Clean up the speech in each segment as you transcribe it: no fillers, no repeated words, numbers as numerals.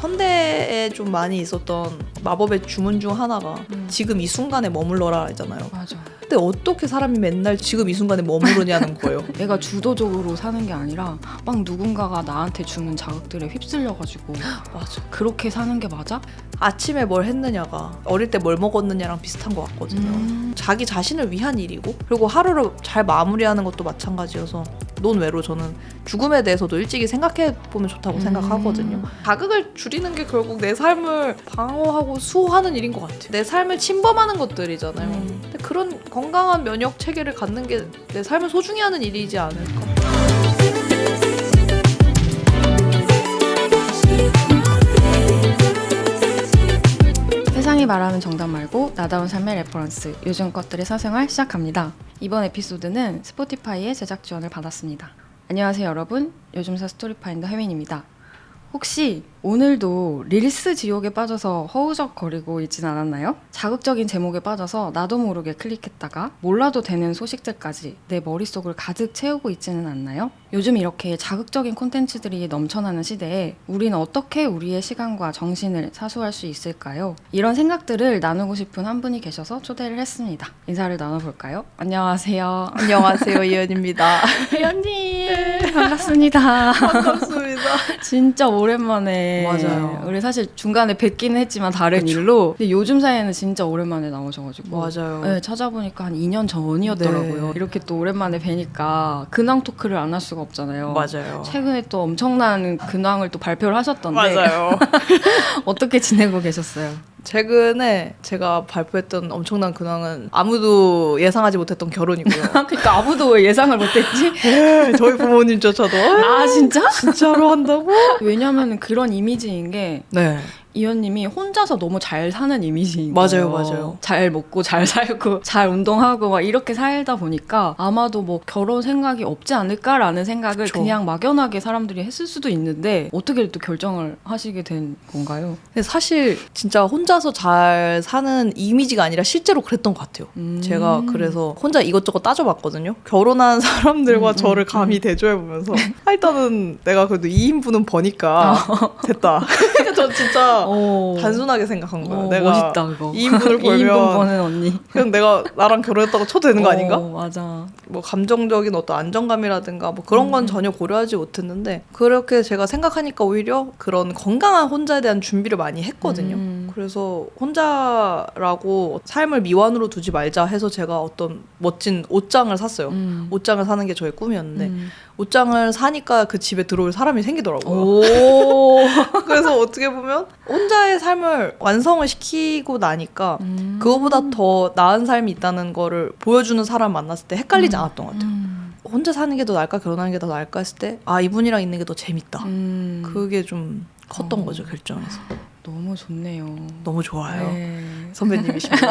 현대에 좀 많이 있었던 마법의 주문 중 하나가 지금 이 순간에 머물러라 하잖아요. 맞아. 근데 어떻게 사람이 맨날 지금 이 순간에 머무르냐는 거예요. 내가 주도적으로 사는 게 아니라 막 누군가가 나한테 주는 자극들에 휩쓸려가지고 맞아. 그렇게 사는 게 맞아? 아침에 뭘 했느냐가 어릴 때 뭘 먹었느냐랑 비슷한 것 같거든요. 자기 자신을 위한 일이고 그리고 하루를 잘 마무리하는 것도 마찬가지여서 논외로 저는 죽음에 대해서도 일찍이 생각해보면 좋다고 생각하거든요. 자극을 줄이는 게 결국 내 삶을 방어하고 수호하는 일인 것 같아요. 내 삶을 침범하는 것들이잖아요. 근데 그런 건강한 면역 체계를 갖는 게 내 삶을 소중히 하는 일이지 않을까. 세상이 말하는 정답 말고 나다운 삶의 레퍼런스, 요즘 것들의 사생활 시작합니다. 이번 에피소드는 스포티파이의 제작 지원을 받았습니다. 안녕하세요 여러분, 요즘사 스토리파인더 혜민입니다. 혹시 오늘도 릴스 지옥에 빠져서 허우적거리고 있진 않았나요? 자극적인 제목에 빠져서 나도 모르게 클릭했다가 몰라도 되는 소식들까지 내 머릿속을 가득 채우고 있지는 않나요? 요즘 이렇게 자극적인 콘텐츠들이 넘쳐나는 시대에 우리는 어떻게 우리의 시간과 정신을 사수할 수 있을까요? 이런 생각들을 나누고 싶은 한 분이 계셔서 초대를 했습니다. 인사를 나눠볼까요? 안녕하세요. 안녕하세요, 이은입니다. 혜연님 반갑습니다. 반갑습니다. 진짜 오랜만에. 맞아요. 우리 사실 중간에 뵙기는 했지만 다른 그쵸. 일로. 근데 요즘 사이에는 진짜 오랜만에 나오셔가지고. 맞아요. 네, 찾아보니까 한 2년 전이었더라고요. 네. 이렇게 또 오랜만에 뵈니까 근황 토크를 안 할 수가 없잖아요. 맞아요. 최근에 또 엄청난 근황을 또 발표를 하셨던데. 맞아요. 어떻게 지내고 계셨어요? 최근에 제가 발표했던 엄청난 근황은 아무도 예상하지 못했던 결혼이고요. 그러니까 아무도 왜 예상을 못했지? 네, 저희 부모님조차도 아 진짜? 진짜로 한다고? 왜냐면 그런 이미지인 게 네. 이현님이 혼자서 너무 잘 사는 이미지인 맞아요, 거예요. 맞아요. 잘 먹고 잘 살고 잘 운동하고 막 이렇게 살다 보니까 아마도 뭐 결혼 생각이 없지 않을까라는 생각을 그쵸. 그냥 막연하게 사람들이 했을 수도 있는데 어떻게 또 결정을 하시게 된 건가요? 근데 사실 진짜 혼자서 잘 사는 이미지가 아니라 실제로 그랬던 것 같아요. 제가 그래서 혼자 이것저것 따져봤거든요. 결혼한 사람들과 저를 감히 대조해보면서 일단은 내가 그래도 2인분은 버니까 됐다. 그러니까 저 진짜 단순하게 생각한 거예요. 내가 멋있다 그거. 2인분을 2인분 벌면 버는 언니. 그냥 내가 나랑 결혼했다고 쳐도 되는 거 아닌가? 맞아. 뭐 감정적인 어떤 안정감이라든가 뭐 그런 건 전혀 고려하지 못했는데 그렇게 제가 생각하니까 오히려 그런 건강한 혼자에 대한 준비를 많이 했거든요. 그래서 혼자라고 삶을 미완으로 두지 말자 해서 제가 어떤 멋진 옷장을 샀어요. 옷장을 사는 게 저의 꿈이었는데 옷장을 사니까 그 집에 들어올 사람이 생기더라고요. 오. 그래서 어떻게 보면 혼자의 삶을 완성을 시키고 나니까 그거보다 더 나은 삶이 있다는 거를 보여주는 사람 만났을 때 헷갈리지 않았던 것 같아요. 혼자 사는 게 더 나을까 결혼하는 게 더 나을까 했을 때 아 이분이랑 있는 게 더 재밌다. 그게 좀 컸던 거죠, 결정에서. 너무 좋네요. 너무 좋아요. 네. 선배님이십니다.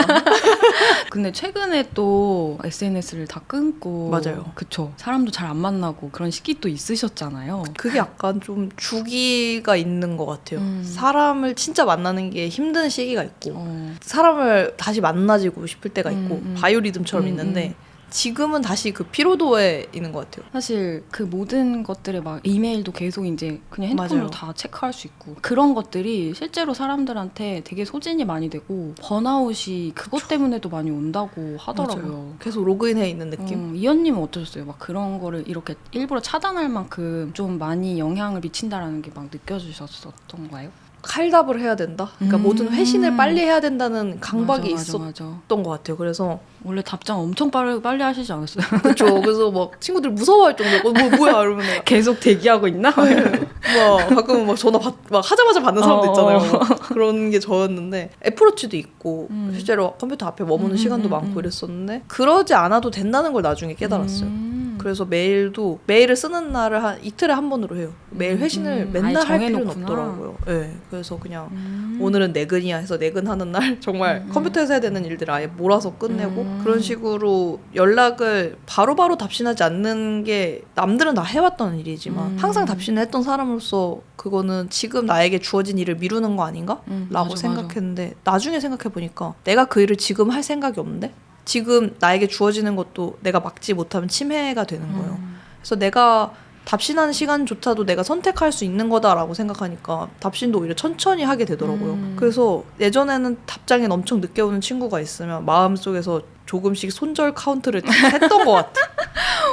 근데 최근에 또 SNS를 다 끊고 맞아요. 그쵸. 사람도 잘 안 만나고 그런 시기 또 있으셨잖아요. 그게 약간 좀 주기가 있는 것 같아요. 사람을 진짜 만나는 게 힘든 시기가 있고 사람을 다시 만나지고 싶을 때가 있고 바이오리듬처럼 있는데 지금은 다시 그 피로도에 있는 것 같아요. 사실 그 모든 것들에 막 이메일도 계속 이제 그냥 핸드폰으로 맞아요. 다 체크할 수 있고 그런 것들이 실제로 사람들한테 되게 소진이 많이 되고 번아웃이 그것 때문에도 많이 온다고 하더라고요. 맞아요. 계속 로그인해 있는 느낌? 이현님은 어떠셨어요? 막 그런 거를 이렇게 일부러 차단할 만큼 좀 많이 영향을 미친다라는 게 막 느껴지셨던 거예요? 칼답을 해야 된다? 그러니까 모든 회신을 빨리 해야 된다는 강박이 맞아. 있었던 것 같아요. 그래서 원래 답장 엄청 빨리 하시지 않았어요? 그렇죠. 그래서 막 친구들 무서워할 정도로 뭐야 이러면 내가 계속 대기하고 있나? 막 가끔은 막 전화 막 하자마자 받는 사람도 있잖아요. 그런 게 저였는데 애플워치도 있고 실제로 컴퓨터 앞에 머무는 시간도 많고 이랬었는데 그러지 않아도 된다는 걸 나중에 깨달았어요. 그래서 메일을 쓰는 날을 한 이틀에 한 번으로 해요. 메일 회신을 맨날 할 필요는 없더라고요. 네, 그래서 그냥 오늘은 내근이야 해서 내근하는 날 정말 컴퓨터에서 해야 되는 일들을 아예 몰아서 끝내고 그런 식으로 연락을 바로바로 답신하지 않는 게 남들은 다 해왔던 일이지만 항상 답신을 했던 사람으로서 그거는 지금 나에게 주어진 일을 미루는 거 아닌가? 라고 생각했는데 나중에 생각해보니까 내가 그 일을 지금 할 생각이 없는데 지금 나에게 주어지는 것도 내가 막지 못하면 침해가 되는 거예요. 그래서 내가 답신하는 시간조차도 내가 선택할 수 있는 거다라고 생각하니까 답신도 오히려 천천히 하게 되더라고요. 그래서 예전에는 답장이 엄청 늦게 오는 친구가 있으면 마음속에서 조금씩 손절 카운트를 했던 것 같아.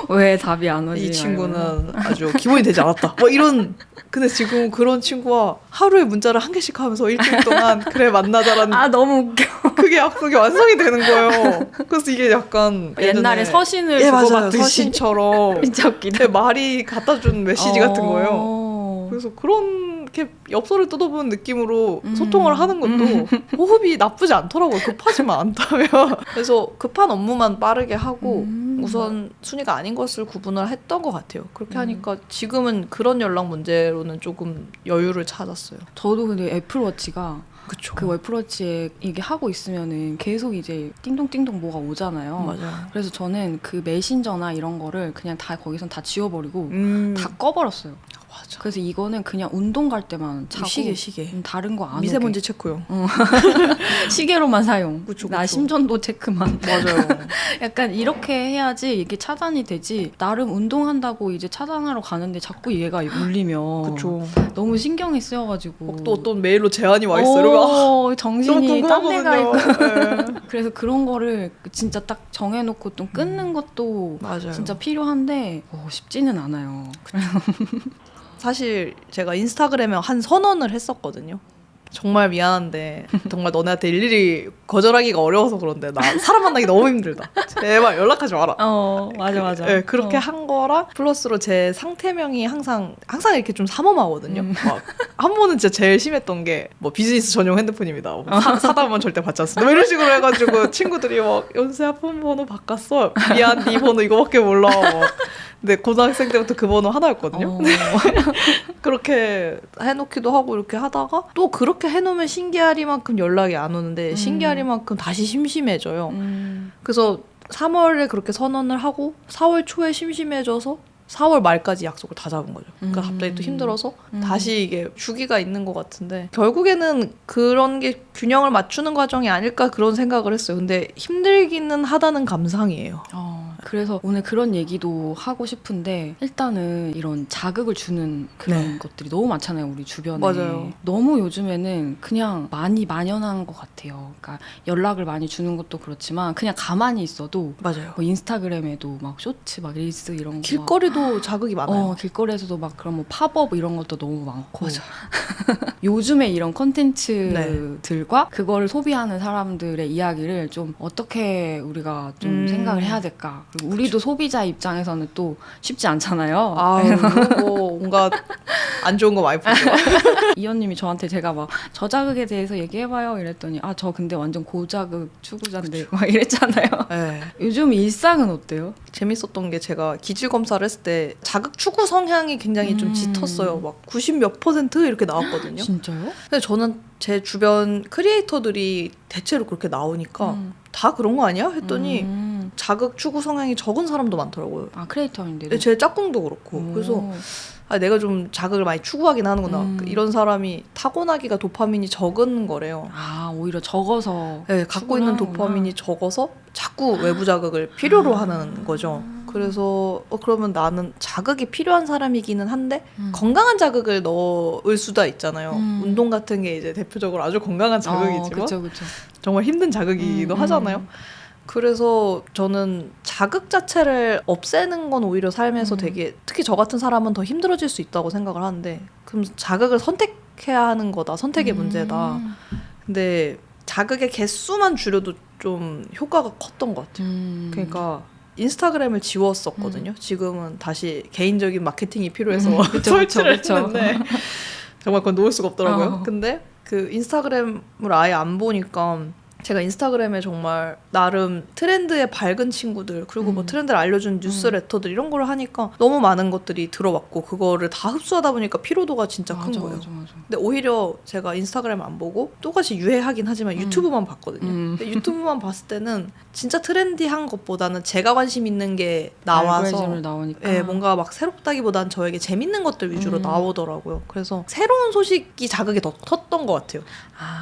왜 답이 안 오지? 이 친구는 아주 기본이 되지 않았다. 뭐 이런. 근데 지금 그런 친구와 하루에 문자를 한 개씩 하면서 일주일 동안 그래 만나자라는 아 너무 웃겨. 그게 약속이 완성이 되는 거예요. 그래서 이게 약간 옛날에 서신을 예, 맞아요. 주고받듯이. 서신처럼 진짜 웃기다. 내 말이 갖다 준 메시지 같은 거예요. 그래서 그렇게 엽서를 뜯어보는 느낌으로 소통을 하는 것도 호흡이 나쁘지 않더라고요. 급하지만 않다면. 그래서 급한 업무만 빠르게 하고 우선 순위가 아닌 것을 구분을 했던 것 같아요. 그렇게 하니까 지금은 그런 연락 문제로는 조금 여유를 찾았어요. 저도 근데 애플워치가 그쵸. 그 애플워치에 이게 하고 있으면은 계속 이제 띵동띵동 뭐가 오잖아요. 맞아요. 그래서 저는 그 메신저나 이런 거를 그냥 다 거기선 다 지워버리고 다 꺼버렸어요. 맞아. 그래서 이거는 그냥 운동 갈 때만 차고 시계. 다른 거 안 미세먼지 체크용. 시계로만 사용. 그쵸. 나 심전도 체크만. 맞아요. 약간 이렇게 해야지 이게 차단이 되지. 나름 운동한다고 이제 차단하러 가는데 자꾸 얘가 울리면 그쵸. 너무 신경이 쓰여가지고 또 어떤 메일로 제안이 와 있어요. 이러면 오, 정신이 딴 데가 있고. 네. 그래서 그런 거를 진짜 딱 정해놓고 좀 끊는 것도 맞아요. 진짜 필요한데 쉽지는 않아요. 사실 제가 인스타그램에 한 선언을 했었거든요. 정말 미안한데 정말 너네한테 일일이 거절하기가 어려워서 그런데 나 사람 만나기 너무 힘들다. 제발 연락하지 마라. 맞아. 네, 그렇게 한 거랑 플러스로 제 상태명이 항상 이렇게 좀 삼엄하거든요. 막 한 번은 진짜 제일 심했던 게 뭐 비즈니스 전용 핸드폰입니다. 뭐 사다보면 절대 받지 않습니다. 뭐 이런 식으로 해가지고 친구들이 막 연수야 폰 번호 바꿨어. 미안 네 번호 이거밖에 몰라. 막. 근데 고등학생 때부터 그 번호 하나였거든요. 그렇게 해놓기도 하고 이렇게 하다가 또 그렇게 해놓으면 신기하리만큼 연락이 안 오는데 신기하리만큼 다시 심심해져요. 그래서 3월에 그렇게 선언을 하고 4월 초에 심심해져서 4월 말까지 약속을 다 잡은 거죠. 그러니까 갑자기 또 힘들어서 다시 이게 주기가 있는 것 같은데 결국에는 그런 게 균형을 맞추는 과정이 아닐까 그런 생각을 했어요. 근데 힘들기는 하다는 감상이에요. 그래서 오늘 그런 얘기도 하고 싶은데 일단은 이런 자극을 주는 그런 것들이 너무 많잖아요. 우리 주변에. 맞아요. 너무 요즘에는 그냥 많이 만연한 것 같아요. 그러니까 연락을 많이 주는 것도 그렇지만 그냥 가만히 있어도 맞아요. 뭐 인스타그램에도 막 쇼츠 막 릴스 이런 거 길거리도 자극이 많아요. 길거리에서도 막 그런 뭐 팝업 이런 것도 너무 많고 맞아. 요즘에 이런 콘텐츠들과 그거를 소비하는 사람들의 이야기를 좀 어떻게 우리가 좀 생각을 해야 될까. 그리고 우리도 소비자 입장에서는 또 쉽지 않잖아요. 뭐 뭔가 안 좋은 거 많이 보죠. 이현님이 저한테 제가 막 저자극에 대해서 얘기해봐요 이랬더니 저 근데 완전 고자극 추구자인데 막 이랬잖아요. 네. 요즘 일상은 어때요? 재밌었던 게 제가 기질 검사를 했을 때 자극 추구 성향이 굉장히 좀 짙었어요. 막 90몇% 이렇게 나왔거든요. 진짜요? 근데 저는 제 주변 크리에이터들이 대체로 그렇게 나오니까 다 그런 거 아니야? 했더니 자극 추구 성향이 적은 사람도 많더라고요. 크리에이터인데도? 제 짝꿍도 그렇고. 그래서 내가 좀 자극을 많이 추구하긴 하는구나. 이런 사람이 타고나기가 도파민이 적은 거래요. 오히려 적어서 네, 갖고 있는 도파민이 적어서 자꾸 외부 자극을 필요로 하는 거죠. 그래서 그러면 나는 자극이 필요한 사람이기는 한데 건강한 자극을 넣을 수도 있잖아요. 운동 같은 게 이제 대표적으로 아주 건강한 자극이지만 그쵸. 정말 힘든 자극이기도 하잖아요. 그래서 저는 자극 자체를 없애는 건 오히려 삶에서 되게 특히 저 같은 사람은 더 힘들어질 수 있다고 생각을 하는데 그럼 자극을 선택해야 하는 거다. 선택의 문제다. 근데 자극의 개수만 줄여도 좀 효과가 컸던 것 같아요. 그러니까 인스타그램을 지웠었거든요. 지금은 다시 개인적인 마케팅이 필요해서 설치를 했는데 정말 그건 놓을 수가 없더라고요. 근데 그 인스타그램을 아예 안 보니까 제가 인스타그램에 정말 나름 트렌드에 밝은 친구들 그리고 뭐 트렌드를 알려준 뉴스레터들 이런 걸 하니까 너무 많은 것들이 들어왔고 그거를 다 흡수하다 보니까 피로도가 진짜 큰 거예요. 맞아. 근데 오히려 제가 인스타그램 안 보고 똑같이 유해하긴 하지만 유튜브만 봤거든요. 근데 유튜브만 봤을 때는 진짜 트렌디한 것보다는 제가 관심 있는 게 나와서 나오니까. 뭔가 막 새롭다기보다는 저에게 재밌는 것들 위주로 나오더라고요. 그래서 새로운 소식이 자극이 더 컸던 것 같아요.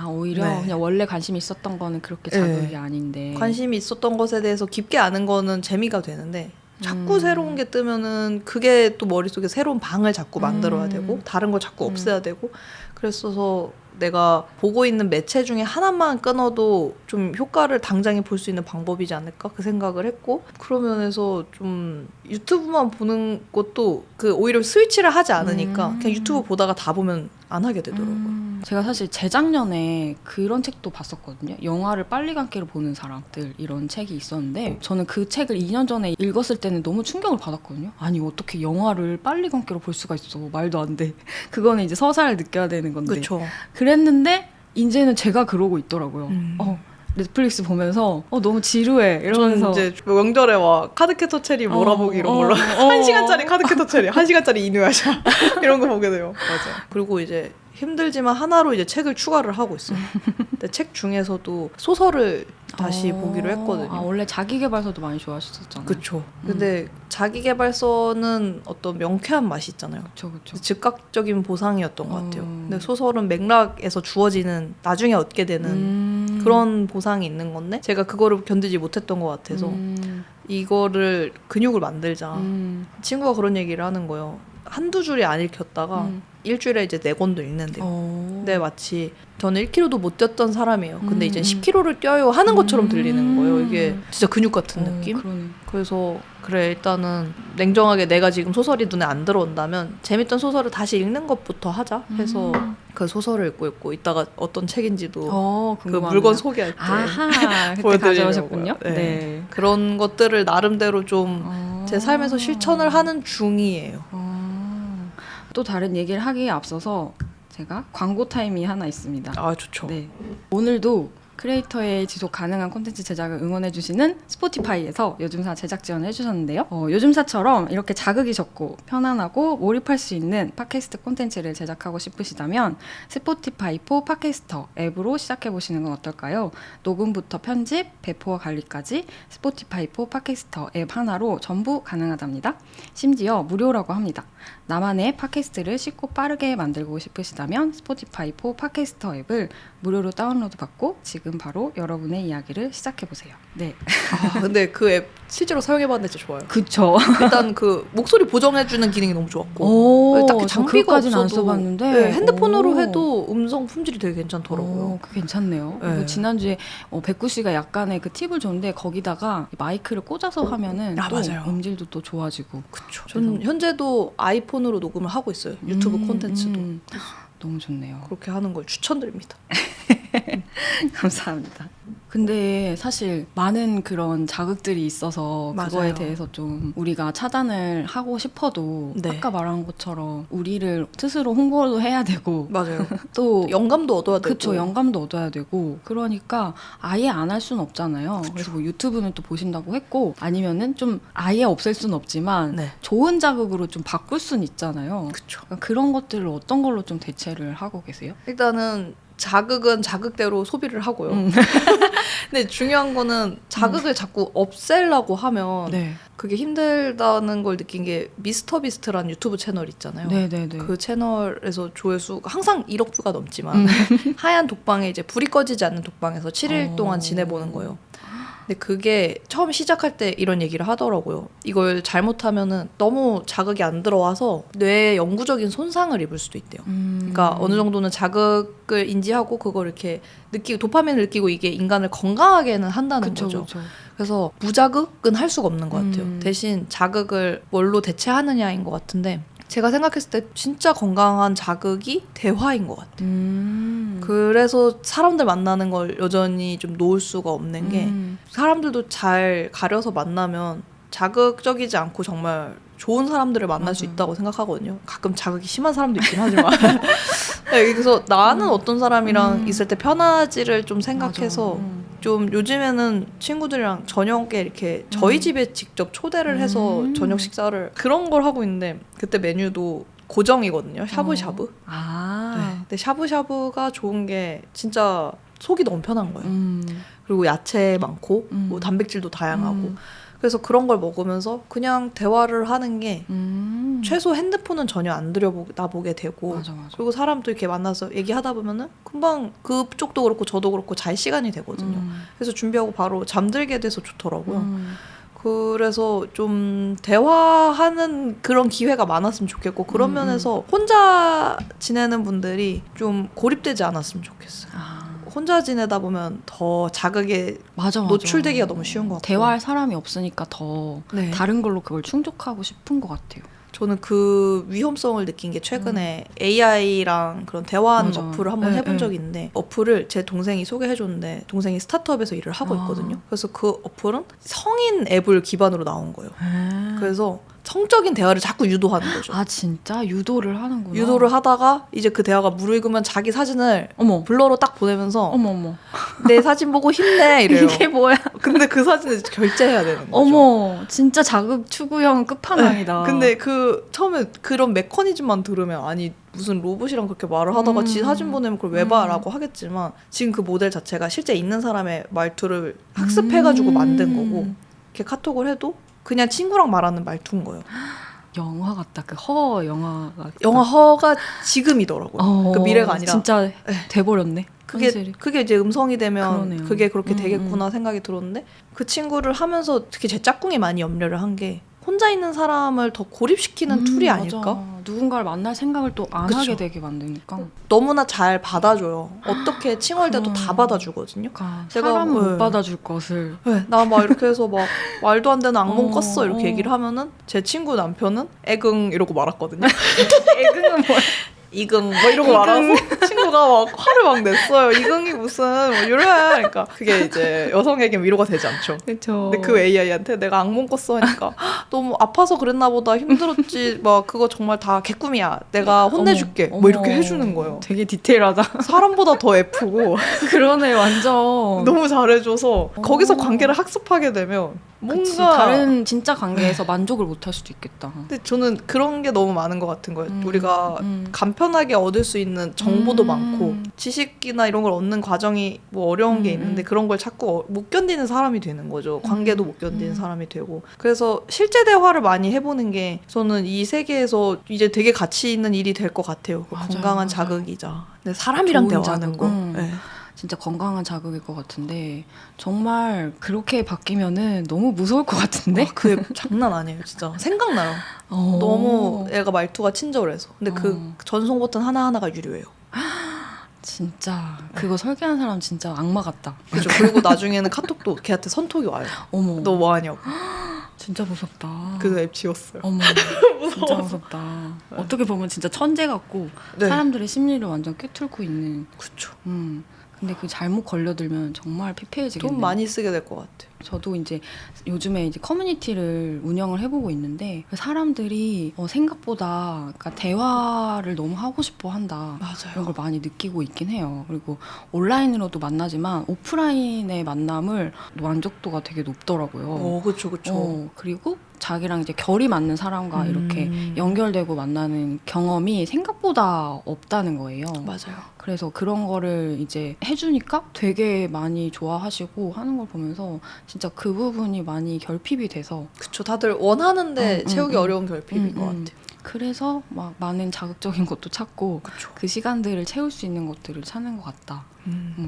오히려 그냥 원래 관심이 있었던 거는 그렇게 자극이 아닌데 관심이 있었던 것에 대해서 깊게 아는 거는 재미가 되는데 자꾸 새로운 게 뜨면은 그게 또 머릿속에 새로운 방을 자꾸 만들어야 되고 다른 걸 자꾸 없애야 되고 그랬어서 내가 보고 있는 매체 중에 하나만 끊어도 좀 효과를 당장에 볼 수 있는 방법이지 않을까 그 생각을 했고 그런 면에서 좀 유튜브만 보는 것도 그 오히려 스위치를 하지 않으니까 그냥 유튜브 보다가 다 보면 안 하게 되더라고요. 제가 사실 재작년에 그런 책도 봤었거든요. 영화를 빨리감기로 보는 사람들 이런 책이 있었는데 저는 그 책을 2년 전에 읽었을 때는 너무 충격을 받았거든요. 아니 어떻게 영화를 빨리감기로 볼 수가 있어. 말도 안 돼. 그거는 이제 서사를 느껴야 되는 건데. 그렇죠. 그랬는데 이제는 제가 그러고 있더라고요. 넷플릭스 보면서 너무 지루해 이러면서 이제 명절에 막 카드캐터 체리 몰아보기 이런 걸로 1시간짜리 카드캐터 체리 1시간짜리 이누야샤 이런 거 보게 돼요. 맞아. 그리고 이제 힘들지만 하나로 이제 책을 추가를 하고 있어요. 근데 책 중에서도 소설을 다시 보기로 했거든요. 원래 자기계발서도 많이 좋아하셨었잖아요. 그렇죠. 근데 자기계발서는 어떤 명쾌한 맛이 있잖아요. 그렇죠. 즉각적인 보상이었던 것 같아요. 근데 소설은 맥락에서 주어지는 나중에 얻게 되는 그런 보상이 있는 건데 제가 그거를 견디지 못했던 것 같아서 이거를 근육을 만들자. 친구가 그런 얘기를 하는 거예요. 한두 줄이 안 읽혔다가 일주일에 이제 4권도 읽는데요. 근데 마치 저는 1kg도 못 뛰었던 사람이에요. 근데 이제 10kg를 뛰어요 하는 것처럼 들리는 거예요. 이게 진짜 근육 같은 느낌? 그러네. 그래서 그래 일단은 냉정하게 내가 지금 소설이 눈에 안 들어온다면 재밌던 소설을 다시 읽는 것부터 하자 해서 그 소설을 읽고 있고 이따가 어떤 책인지도 그 물건 소개할 때 아하, 그때 보여드리려고요. 가져오셨군요. 네. 그런 것들을 나름대로 좀 제 삶에서 실천을 하는 중이에요. 또 다른 얘기를 하기에 앞서서 제가 광고 타임이 하나 있습니다. 아 좋죠. 네. 오늘도 크리에이터의 지속 가능한 콘텐츠 제작을 응원해주시는 스포티파이에서 요즘사 제작 지원을 해주셨는데요. 요즘사처럼 이렇게 자극이 적고 편안하고 몰입할 수 있는 팟캐스트 콘텐츠를 제작하고 싶으시다면 스포티파이 포 팟캐스터 앱으로 시작해보시는 건 어떨까요? 녹음부터 편집, 배포와 관리까지 스포티파이 포 팟캐스터 앱 하나로 전부 가능하답니다. 심지어 무료라고 합니다. 나만의 팟캐스트를 쉽고 빠르게 만들고 싶으시다면 스포티파이 포 팟캐스터 앱을 무료로 다운로드 받고 지금 바로 여러분의 이야기를 시작해보세요. 네. 근데 그 앱 실제로 사용해봤는데 진짜 좋아요. 그쵸. 일단 그 목소리 보정해주는 기능이 너무 좋았고 딱히 장비가 그것까지는 없어도 안 써봤는데 네, 핸드폰으로 해도 음성 품질이 되게 괜찮더라고요. 그거 괜찮네요. 네. 지난주에 백구 씨가 약간의 그 팁을 줬는데 거기다가 마이크를 꽂아서 하면은 또 맞아요. 음질도 또 좋아지고. 그쵸. 저는 현재도 아이폰으로 녹음을 하고 있어요. 유튜브 콘텐츠도. 너무 좋네요. 그렇게 하는 걸 추천드립니다. 감사합니다. 근데 사실 많은 그런 자극들이 있어서 맞아요. 그거에 대해서 좀 우리가 차단을 하고 싶어도 네. 아까 말한 것처럼 우리를 스스로 홍보도 해야 되고 맞아요. 또 영감도 얻어야 되고. 그쵸, 영감도 얻어야 되고 그러니까 아예 안 할 수는 없잖아요. 그래서 뭐 유튜브는 또 보신다고 했고 아니면은 좀 아예 없앨 수는 없지만 네. 좋은 자극으로 좀 바꿀 수는 있잖아요. 그쵸. 그러니까 그런 것들을 어떤 걸로 좀 대체를 하고 계세요? 일단은 자극은 자극대로 소비를 하고요. 근데 중요한 거는 자극을 자꾸 없애려고 하면 네. 그게 힘들다는 걸 느낀 게 미스터 비스트라는 유튜브 채널 있잖아요. 네네네. 그 채널에서 조회수가 항상 1억 뷰가 넘지만 하얀 독방에 이제 불이 꺼지지 않는 독방에서 7일 동안 지내보는 거예요. 근데 그게 처음 시작할 때 이런 얘기를 하더라고요. 이걸 잘못하면은 너무 자극이 안 들어와서 뇌에 영구적인 손상을 입을 수도 있대요. 그러니까 어느 정도는 자극을 인지하고 그걸 이렇게 느끼고 도파민을 느끼고 이게 인간을 건강하게는 한다는 거죠. 그쵸. 그래서 무자극은 할 수가 없는 것 같아요. 대신 자극을 뭘로 대체하느냐인 것 같은데 제가 생각했을 때 진짜 건강한 자극이 대화인 것 같아요. 그래서 사람들 만나는 걸 여전히 좀 놓을 수가 없는 게 사람들도 잘 가려서 만나면 자극적이지 않고 정말 좋은 사람들을 만날 수 있다고 생각하거든요. 가끔 자극이 심한 사람도 있긴 하지만 네, 그래서 나는 어떤 사람이랑 있을 때 편하지를 좀 생각해서 좀 요즘에는 친구들이랑 저녁에 이렇게 저희 집에 직접 초대를 해서 저녁 식사를 그런 걸 하고 있는데 그때 메뉴도 고정이거든요. 샤브샤브. 네. 근데 샤브샤브가 좋은 게 진짜 속이 너무 편한 거예요. 그리고 야채 많고 뭐 단백질도 다양하고 그래서 그런 걸 먹으면서 그냥 대화를 하는 게 최소 핸드폰은 전혀 안 들여다보게 되고 맞아. 그리고 사람도 이렇게 만나서 얘기하다 보면은 금방 그쪽도 그렇고 저도 그렇고 잘 시간이 되거든요. 그래서 준비하고 바로 잠들게 돼서 좋더라고요. 그래서 좀 대화하는 그런 기회가 많았으면 좋겠고 그런 면에서 혼자 지내는 분들이 좀 고립되지 않았으면 좋겠어요. 혼자 지내다 보면 더 자극에 맞아. 노출되기가 너무 쉬운 것 같고 대화할 사람이 없으니까 더 네. 다른 걸로 그걸 충족하고 싶은 것 같아요. 저는 그 위험성을 느낀 게 최근에 AI랑 그런 대화하는 맞아. 어플을 한번 네, 해본 네. 적이 있는데 어플을 제 동생이 소개해줬는데 동생이 스타트업에서 일을 하고 있거든요. 그래서 그 어플은 성인 앱을 기반으로 나온 거예요. 그래서 성적인 대화를 자꾸 유도하는 거죠. 아 진짜 유도를 하는구나. 유도를 하다가 이제 그 대화가 무르익으면 자기 사진을 어머. 블러로 딱 보내면서 어머. 내 사진 보고 힘내 이래요. 이게 뭐야? 근데 그 사진을 결제해야 되는 거죠. 어머, 진짜 자극 추구형 끝판왕이다. 근데 그 처음에 그런 메커니즘만 들으면 아니 무슨 로봇이랑 그렇게 말을 하다가 지 사진 보내면 그걸 왜 봐? 라고 하겠지만 지금 그 모델 자체가 실제 있는 사람의 말투를 학습해가지고 만든 거고 이렇게 카톡을 해도 그냥 친구랑 말하는 말투인 거예요. 영화 같다. 그 허 영화 같다. 영화 허가 지금이더라고요. 그 미래가 아니라 진짜 돼버렸네. 그게 이제 음성이 되면 그러네요. 그게 그렇게 되겠구나 생각이 들었는데 그 친구를 하면서 특히 제 짝꿍이 많이 염려를 한 게 혼자 있는 사람을 더 고립시키는 툴이 아닐까? 맞아. 누군가를 만날 생각을 또 안 그쵸. 하게 되게 만드니까. 너무나 잘 받아줘요. 어떻게 칭얼대도 다 받아주거든요. 그러니까 제가 사람은 못 네. 받아줄 것을. 네, 나 막 이렇게 해서 막 말도 안 되는 악몽 꿨어 이렇게 어. 얘기를 하면은 제 친구 남편은 애긍 이러고 말았거든요. 애긍은 뭐야? 이긍 뭐 이러고 말아서 친구가 막 화를 막 냈어요. 이긍이 무슨 뭐 이래. 그러니까 그게 이제 여성에게 위로가 되지 않죠. 그렇죠. 근데 그 AI한테 내가 악몽 꿨어 하니까 너무 아파서 그랬나 보다 힘들었지 막 그거 정말 다 개꿈이야. 내가 혼내줄게. 뭐 이렇게 해주는 거예요. 되게 디테일하다. 사람보다 더 F고 그러네 완전. 너무 잘해줘서 거기서 관계를 학습하게 되면 뭔가 그치, 다른 진짜 관계에서 만족을 못 할 수도 있겠다. 근데 저는 그런 게 너무 많은 것 같은 거예요. 우리가 간편하게 얻을 수 있는 정보도 많고 지식이나 이런 걸 얻는 과정이 뭐 어려운 게 있는데 그런 걸 자꾸 못 견디는 사람이 되는 거죠. 관계도 못 견디는 사람이 되고 그래서 실제 대화를 많이 해보는 게 저는 이 세계에서 이제 되게 가치 있는 일이 될 것 같아요. 맞아요, 건강한 맞아요. 자극이자 근데 사람이랑 좋은 대화하는 자극. 거 네. 진짜 건강한 자극일 것 같은데 정말 그렇게 바뀌면은 너무 무서울 것 같은데? 와, 그게 장난 아니에요 진짜 생각나요. 너무 애가 말투가 친절해서 근데 그 전송 버튼 하나하나가 유료예요. 진짜 그거 설계한 사람 진짜 악마 같다. 그죠. 그리고 나중에는 카톡도 걔한테 선톡이 와요. 어머. 너 뭐 하냐고. 진짜 무섭다. 그 앱 지웠어요. 어머. 진짜 무섭다. 어떻게 보면 진짜 천재 같고 네. 사람들의 심리를 완전 꿰뚫고 있는. 그쵸. 근데 그 잘못 걸려들면 정말 피폐해지겠네. 돈 많이 쓰게 될 것 같아요. 저도 이제 요즘에 이제 커뮤니티를 운영을 해보고 있는데 사람들이 생각보다 그러니까 대화를 너무 하고 싶어 한다. 맞아요. 이런 걸 많이 느끼고 있긴 해요. 그리고 온라인으로도 만나지만 오프라인의 만남을 만족도가 되게 높더라고요. 그쵸, 그쵸. 그리고 자기랑 이제 결이 맞는 사람과 이렇게 연결되고 만나는 경험이 생각보다 없다는 거예요. 맞아요. 그래서 그런 거를 이제 해주니까 되게 많이 좋아하시고 하는 걸 보면서 진짜 그 부분이 많이 결핍이 돼서 그쵸. 다들 원하는데 채우기 어려운 결핍인 것 같아요. 그래서 막 많은 자극적인 것도 찾고 그쵸. 그 시간들을 채울 수 있는 것들을 찾는 것 같다.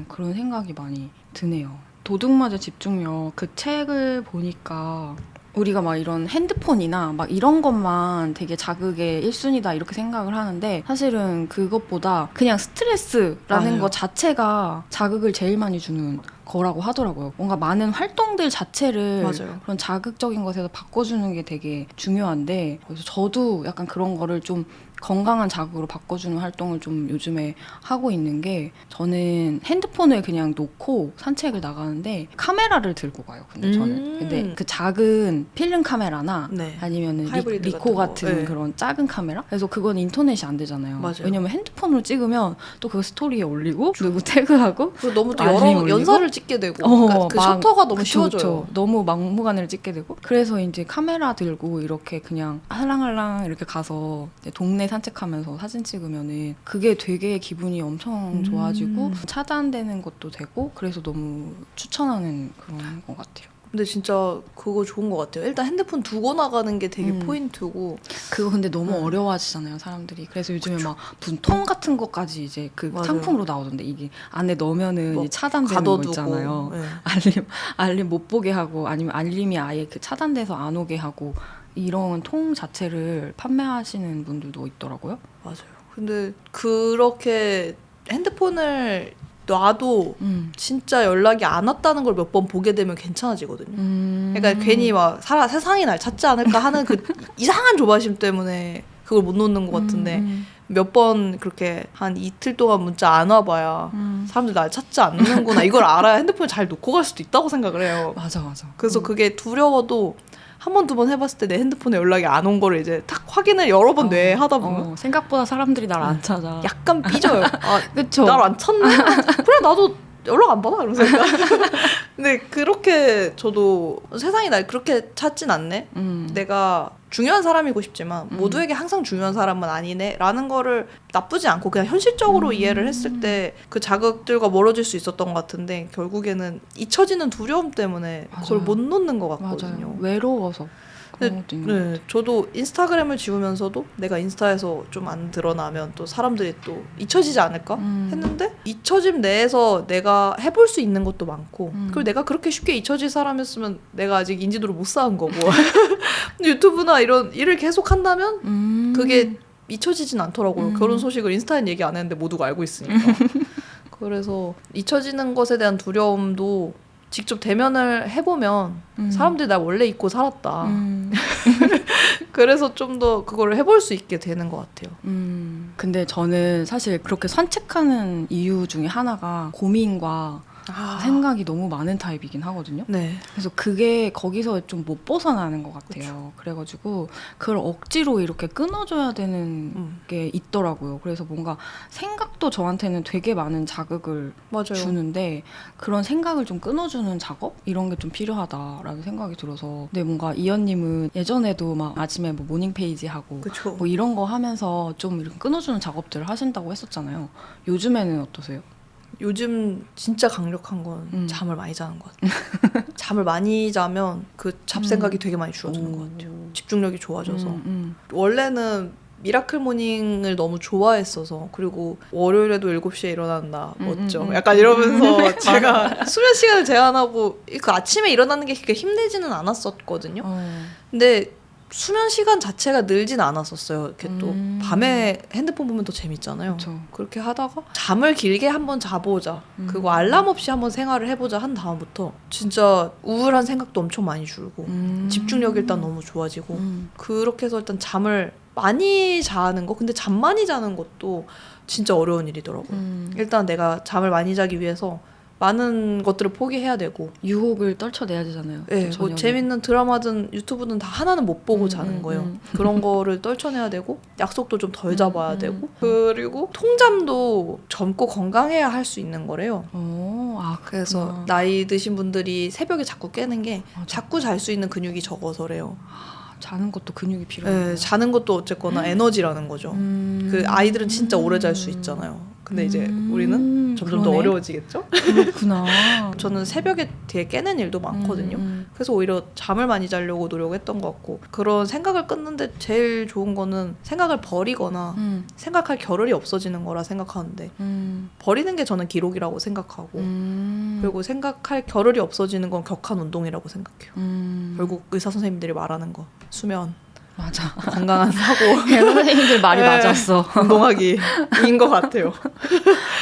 그런 생각이 많이 드네요. 도둑맞아 집중력 그 책을 보니까 우리가 막 이런 핸드폰이나 막 이런 것만 되게 자극의 1순위다 이렇게 생각을 하는데 사실은 그것보다 그냥 스트레스라는 맞아요. 것 자체가 자극을 제일 많이 주는 거라고 하더라고요. 뭔가 많은 활동들 자체를 맞아요. 그런 자극적인 것에서 바꿔주는 게 되게 중요한데 그래서 저도 약간 그런 거를 좀 건강한 자극으로 바꿔주는 활동을 좀 요즘에 하고 있는 게 저는 핸드폰을 그냥 놓고 산책을 나가는데 카메라를 들고 가요. 근데 저는 근데 그 작은 필름 카메라나 네. 아니면은 하이브리드 리코 같은 거. 같은 네. 그런 작은 카메라 그래서 그건 인터넷이 안 되잖아요. 맞아요. 왜냐면 핸드폰으로 찍으면 또 그 스토리에 올리고 누구 태그하고 그리고 너무 또 알림이 여러 올리고? 연사를 찍게 되고 그러니까 그 셔터가 너무 쉬워져요. 너무 막무가내로 찍게 되고 그래서 이제 카메라 들고 이렇게 그냥 할랑할랑 이렇게 가서 이제 동네 산책하면서 사진 찍으면은 그게 되게 기분이 엄청 좋아지고 차단되는 것도 되고 그래서 너무 추천하는 그런 것 같아요. 근데 진짜 그거 좋은 것 같아요. 일단 핸드폰 두고 나가는 게 되게 포인트고. 그거 근데 너무 어려워하시잖아요, 사람들이. 그래서 요즘에 막 무슨 통 같은 것까지 이제 그 맞아요. 상품으로 나오던데 이게 안에 넣으면은 뭐 이 차단되는 가둬두고. 거 있잖아요. 네. 알림 못 보게 하고 아니면 알림이 아예 그 차단돼서 안 오게 하고 이런 통 자체를 판매하시는 분들도 있더라고요. 맞아요. 근데 그렇게 핸드폰을 놔도 진짜 연락이 안 왔다는 걸 몇 번 보게 되면 괜찮아지거든요. 그러니까 괜히 막 세상이 날 찾지 않을까 하는 그 이상한 조바심 때문에 그걸 못 놓는 것 같은데 몇 번 그렇게 한 이틀 동안 문자 안 와봐야 사람들 날 찾지 않는구나 이걸 알아야 핸드폰을 잘 놓고 갈 수도 있다고 생각을 해요. 맞아. 그래서 그게 두려워도 한 번, 두 번 해봤을 때 내 핸드폰에 연락이 안 온 거를 이제 탁 확인을 여러 번 뇌에 하다 보면 생각보다 사람들이 날 안 찾아. 약간 삐져요. 아, 그쵸? 날 안 찾나? 그래 나도 연락 안 받아 이러면서 근데 그렇게 저도 세상이 날 그렇게 찾진 않네. 내가 중요한 사람이고 싶지만 모두에게 항상 중요한 사람은 아니네 라는 거를 나쁘지 않고 그냥 현실적으로 이해를 했을 때 그 자극들과 멀어질 수 있었던 것 같은데 결국에는 잊혀지는 두려움 때문에 그걸 맞아요. 못 놓는 것 같거든요. 맞아요. 외로워서. 네, 저도 인스타그램을 지우면서도 내가 인스타에서 좀 안 드러나면 또 사람들이 또 잊혀지지 않을까 했는데 잊혀짐 내에서 내가 해볼 수 있는 것도 많고 그리고 내가 그렇게 쉽게 잊혀질 사람이었으면 내가 아직 인지도를 못 쌓은 거고 근데 유튜브나 이런 일을 계속 한다면 그게 잊혀지진 않더라고요. 결혼 소식을 인스타엔 얘기 안 했는데 모두가 알고 있으니까. 그래서 잊혀지는 것에 대한 두려움도 직접 대면을 해보면 사람들이 날 원래 잊고 살았다. 그래서 좀 더 그거를 해볼 수 있게 되는 것 같아요. 근데 저는 사실 그렇게 산책하는 이유 중에 하나가 고민과 생각이 너무 많은 타입이긴 하거든요. 네. 그래서 그게 거기서 좀 못 벗어나는 것 같아요. 그쵸. 그래가지고 그걸 억지로 이렇게 끊어줘야 되는 게 있더라고요. 그래서 뭔가 생각도 저한테는 되게 많은 자극을 맞아요. 주는데 그런 생각을 좀 끊어주는 작업? 이런 게 좀 필요하다라는 생각이 들어서 근데 뭔가 이현님은 예전에도 막 아침에 뭐 모닝 페이지 하고 그쵸. 뭐 이런 거 하면서 좀 이렇게 끊어주는 작업들을 하신다고 했었잖아요. 요즘에는 어떠세요? 요즘 진짜 강력한 건 잠을 많이 자는 것 같아요. 잠을 많이 자면 그 잡생각이 되게 많이 줄어드는 것 같아요. 집중력이 좋아져서. 원래는 미라클 모닝을 너무 좋아했어서 그리고 월요일에도 7시에 일어난다 멋져 약간 이러면서 제가 수면 시간을 제한하고 그 아침에 일어나는 게 그렇게 힘들지는 않았었거든요. 근데 수면 시간 자체가 늘진 않았었어요. 이렇게 또 밤에 핸드폰 보면 더 재밌잖아요. 그쵸. 그렇게 하다가 잠을 길게 한번 자보자. 그리고 알람 없이 한번 생활을 해보자 한 다음부터 진짜 우울한 생각도 엄청 많이 줄고 집중력이 일단 너무 좋아지고 그렇게 해서 일단 잠을 많이 자는 거. 근데 잠 많이 자는 것도 진짜 어려운 일이더라고요. 일단 내가 잠을 많이 자기 위해서 많은 것들을 포기해야 되고 유혹을 떨쳐내야 되잖아요. 네, 뭐 재밌는 드라마든 유튜브든 다 하나는 못 보고 자는 거예요. 그런 거를 떨쳐내야 되고 약속도 좀 덜 잡아야 되고 그리고 통잠도 젊고 건강해야 할 수 있는 거래요. 그래서 나이 드신 분들이 새벽에 자꾸 깨는 게 자꾸 잘 수 있는 근육이 적어서래요. 자는 것도 근육이 필요해요. 네, 자는 것도 어쨌거나 에너지라는 거죠. 그 아이들은 진짜 오래 잘 수 있잖아요. 근데 이제 우리는 점점 더 어려워지겠죠? 그렇구나. 저는 새벽에 되게 깨는 일도 많거든요. 그래서 오히려 잠을 많이 자려고 노력했던 것 같고 그런 생각을 끊는데 제일 좋은 거는 생각을 버리거나 생각할 겨를이 없어지는 거라 생각하는데 버리는 게 저는 기록이라고 생각하고 그리고 생각할 겨를이 없어지는 건 격한 운동이라고 생각해요. 결국 의사 선생님들이 말하는 거 수면 맞아. 건강한 사고 선생님들 말이 맞았어. 운동하기인 것 같아요.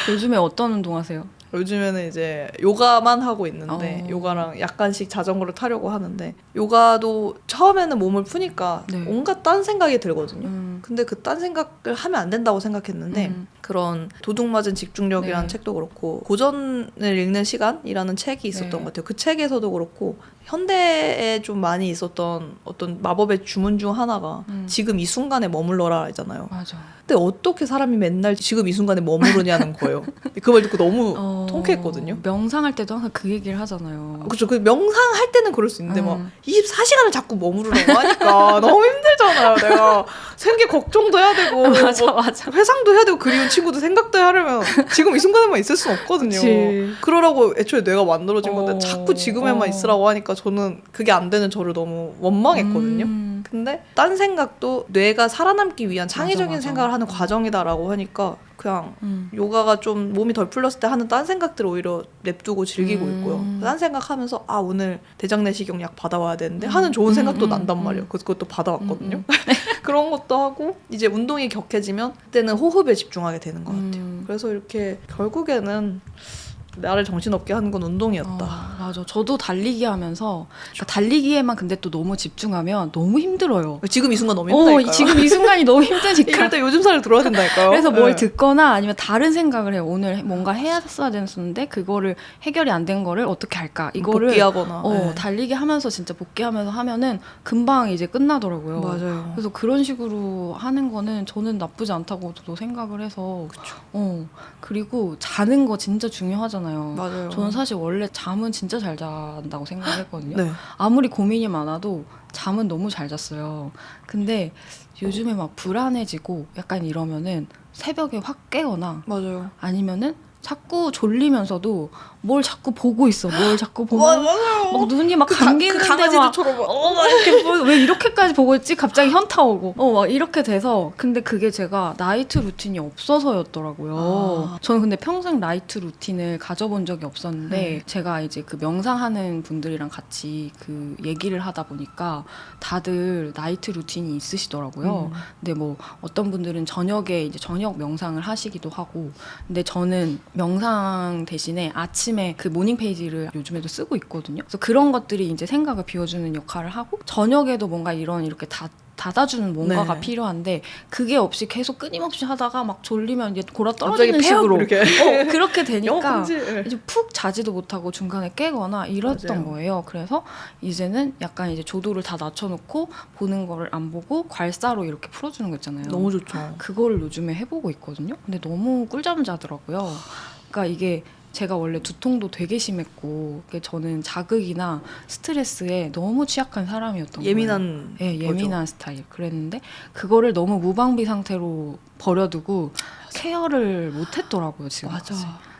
요즘에 어떤 운동하세요? 요즘에는 이제 요가만 하고 있는데 요가랑 약간씩 자전거를 타려고 하는데 요가도 처음에는 몸을 푸니까 온갖 딴 생각이 들거든요. 근데 그 딴 생각을 하면 안 된다고 생각했는데 그런 도둑맞은 집중력이라는 책도 그렇고 고전을 읽는 시간이라는 책이 있었던 것 같아요. 그 책에서도 그렇고 현대에 좀 많이 있었던 어떤 마법의 주문 중 하나가 지금 이 순간에 머물러라 하잖아요. 맞아. 근데 어떻게 사람이 맨날 지금 이 순간에 머무르냐는 거예요. 그 말 듣고 너무 통쾌했거든요. 명상할 때도 항상 그 얘기를 하잖아요. 그렇죠. 그 명상할 때는 그럴 수 있는데 막 24시간을 자꾸 머무르라고 하니까 너무 힘들잖아요. 내가 생계 걱정도 해야 되고 맞아. 회상도 해야 되고 그리운 친구도 생각도 하려면 지금 이 순간에만 있을 수는 없거든요. 그치. 그러라고 애초에 뇌가 만들어진 건데 자꾸 어. 지금에만 있으라고 하니까 저는 그게 안 되는 저를 너무 원망했거든요. 근데 딴 생각도 뇌가 살아남기 위한 창의적인 맞아. 생각을 하는 과정이다라고 하니까 그냥 요가가 좀 몸이 덜 풀렸을 때 하는 딴 생각들을 오히려 냅두고 즐기고 있고요. 딴 생각하면서 아 오늘 대장내시경약 받아와야 되는데 하는 좋은 생각도 난단 말이에요. 그래서 그것도 받아왔거든요. 그런 것도 하고 이제 운동이 격해지면 그때는 호흡에 집중하게 되는 것 같아요. 그래서 이렇게 결국에는 나를 정신없게 하는 건 운동이었다. 맞아. 저도 달리기 하면서 그러니까 달리기에만 근데 또 너무 집중하면 너무 힘들어요. 지금 이 순간 너무 힘들다니까요. 지금 이 순간이 너무 힘드니까. 이럴 때 요즘 살을 들어야 된다니까요. 그래서 뭘 네. 듣거나 아니면 다른 생각을 해요. 오늘 뭔가 해야었어야 됐었는데 그거를 해결이 안 된 거를 어떻게 할까? 이거를 복귀하거나. 네. 달리기 하면서 진짜 복귀하면서 하면은 금방 이제 끝나더라고요. 맞아요. 그래서 그런 식으로 하는 거는 저는 나쁘지 않다고 저도 생각을 해서 그리고 자는 거 진짜 중요하잖아요. 맞아요. 저는 사실 원래 잠은 진짜 잘 잔다고 생각했거든요. 네. 아무리 고민이 많아도 잠은 너무 잘 잤어요. 근데 요즘에 막 불안해지고 약간 이러면은 새벽에 확 깨거나 맞아요. 아니면은 자꾸 졸리면서도 뭘 자꾸 보고 있어. 뭘 자꾸 보면 맞아요. 막 눈이 막 감기는데 강아지들처럼 막 이렇게 왜 이렇게까지 보고 있지? 갑자기 현타 오고 막 이렇게 돼서 근데 그게 제가 나이트 루틴이 없어서였더라고요. 저는 근데 평생 나이트 루틴을 가져본 적이 없었는데 제가 이제 그 명상하는 분들이랑 같이 그 얘기를 하다 보니까 다들 나이트 루틴이 있으시더라고요. 근데 뭐 어떤 분들은 저녁에 이제 저녁 명상을 하시기도 하고 근데 저는 명상 대신에 아침에 그 모닝 페이지를 요즘에도 쓰고 있거든요. 그래서 그런 것들이 이제 생각을 비워주는 역할을 하고 저녁에도 뭔가 이렇게 닫아주는 뭔가가 네. 필요한데 그게 없이 계속 끊임없이 하다가 막 졸리면 이제 골아 떨어지는 갑자기 식으로 이렇게 그렇게 영어 되니까 편지. 이제 푹 자지도 못하고 중간에 깨거나 이랬던 맞아요. 거예요. 그래서 이제는 약간 이제 조도를 다 낮춰놓고 보는 거를 안 보고 괄사로 이렇게 풀어주는 거 있잖아요. 너무 좋죠. 그거를 요즘에 해보고 있거든요. 근데 너무 꿀잠 자더라고요. 그러니까 이게 제가 원래 두통도 되게 심했고 이게 저는 자극이나 스트레스에 너무 취약한 사람이었던 거예요. 예민한 예민한 스타일 그랬는데 그거를 너무 무방비 상태로 버려두고 케어를 못했더라고요 지금.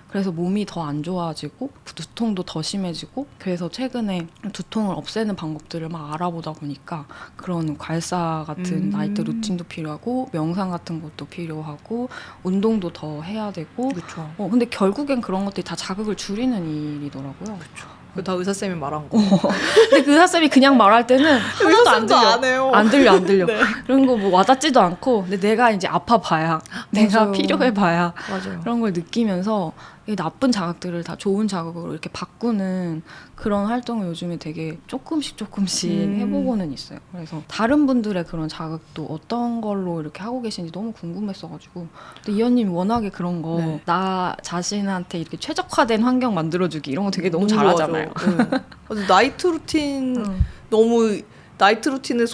그래서 몸이 더 안 좋아지고 두통도 더 심해지고 그래서 최근에 두통을 없애는 방법들을 막 알아보다 보니까 그런 괄사 같은 나이트 루틴도 필요하고 명상 같은 것도 필요하고 운동도 더 해야 되고 그렇죠. 근데 결국엔 그런 것들이 다 자극을 줄이는 일이더라고요. 그렇죠. 그거 다 의사쌤이 말한 거. 근데 그 의사쌤이 그냥 말할 때는 하나도 안 의사쌤도 들려. 안 해요. 안 들려. 네. 그런 거 뭐 와닿지도 않고 근데 내가 이제 아파봐야 내가 맞아요. 필요해봐야 맞아요. 그런 걸 느끼면서 이 나쁜 자극들을 다 좋은 자극으로 이렇게 바꾸는 그런 활동을 요즘에 되게 조금씩 해보고는 있어요. 그래서 다른 분들의 그런 자극도 어떤 걸로 이렇게 하고 계신지 너무 궁금했어가지고 근데 이현님 워낙에 그런 거 나 자신한테 이렇게 최적화된 환경 만들어주기 이런 거 되게 너무 잘하잖아요. 네. 나이트 루틴 너무 나이트 루틴을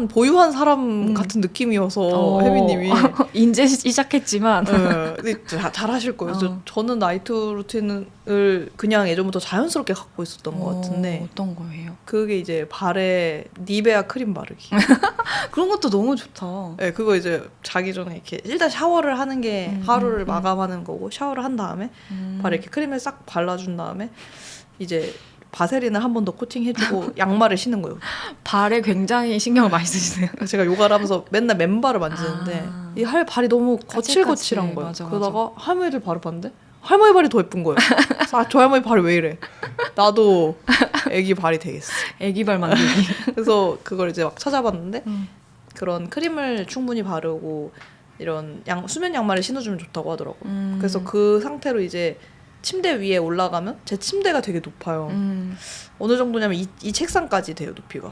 보유한 사람 같은 느낌이어서 혜미님이 이제 시작했지만 근데 잘 하실 거예요. 저는 나이트 루틴을 그냥 예전부터 자연스럽게 갖고 있었던 것 같은데 어떤 거예요? 그게 이제 발에 니베아 크림 바르기. 그런 것도 너무 좋다. 네, 그거 이제 자기 전에 이렇게 일단 샤워를 하는 게 하루를 마감하는 거고 샤워를 한 다음에 발에 이렇게 크림을 싹 발라준 다음에 이제 바세린을 한 번 더 코팅해주고 양말을 신는 거예요. 발에 굉장히 신경을 많이 쓰시네요. 제가 요가를 하면서 맨날 맨발을 만지는데 이 발이 너무 거칠거칠한 거예요. 맞아. 그러다가 할머니들 발을 봤는데 할머니 발이 더 예쁜 거예요. 저 할머니 발이 왜 이래? 나도 애기 발이 되겠어. 애기 발 만들기. 그래서 그걸 이제 막 찾아봤는데 그런 크림을 충분히 바르고 이런 수면 양말을 신어주면 좋다고 하더라고요. 그래서 그 상태로 이제 침대 위에 올라가면 제 침대가 되게 높아요. 어느 정도냐면 이 책상까지 돼요, 높이가.